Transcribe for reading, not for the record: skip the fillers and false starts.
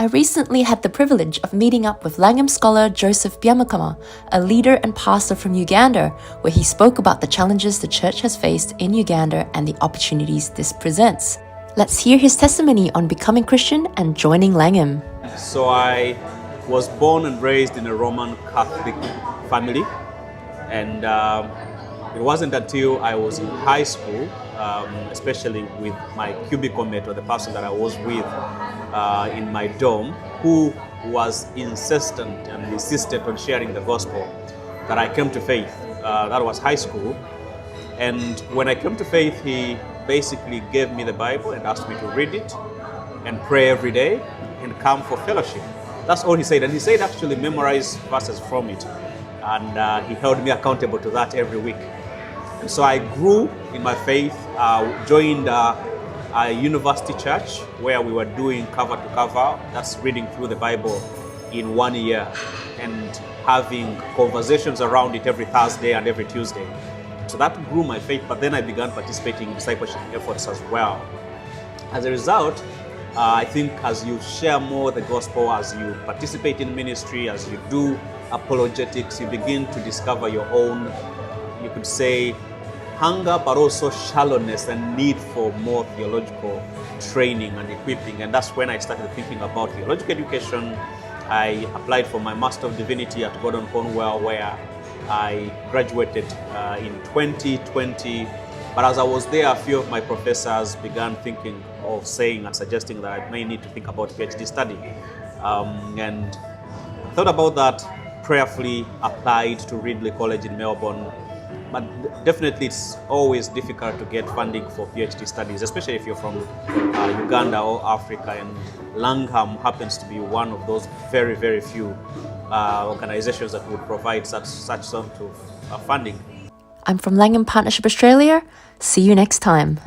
I recently had the privilege of meeting up with Langham scholar Joseph Byamukama, a leader and pastor from Uganda, where he spoke about the challenges the church has faced in Uganda and the opportunities this presents. Let's hear his testimony on becoming Christian and joining Langham. So I was born and raised in a Roman Catholic family, and it wasn't until I was in high school, especially with my cubicle mate, or the person that I was with in my dorm, who was insistent and insisted on sharing the gospel, that I came to faith. That was high school. And when I came to faith, he basically gave me the Bible and asked me to read it and pray every day and come for fellowship. That's all he said. And he said actually memorize verses from it. And he held me accountable to that every week. And so I grew in my faith, joined a university church where we were doing cover to cover, that's reading through the Bible in 1 year and having conversations around it every Thursday and every Tuesday. So that grew my faith, but then I began participating in discipleship efforts as well. As a result, I think as you share more the gospel, as you participate in ministry, as you do apologetics, you begin to discover your own, you could say, hunger, but also shallowness and need for more theological training and equipping. And that's when I started thinking about theological education. I applied for my Master of Divinity at Gordon Cornwell, where I graduated in 2020. But as I was there, a few of my professors began thinking of saying and suggesting that I may need to think about PhD study. And I thought about that, prayerfully applied to Ridley College in Melbourne. But definitely it's always difficult to get funding for PhD studies, especially if you're from Uganda or Africa. And Langham happens to be one of those very, very few organizations that would provide such sort of funding. I'm from Langham Partnership Australia. See you next time.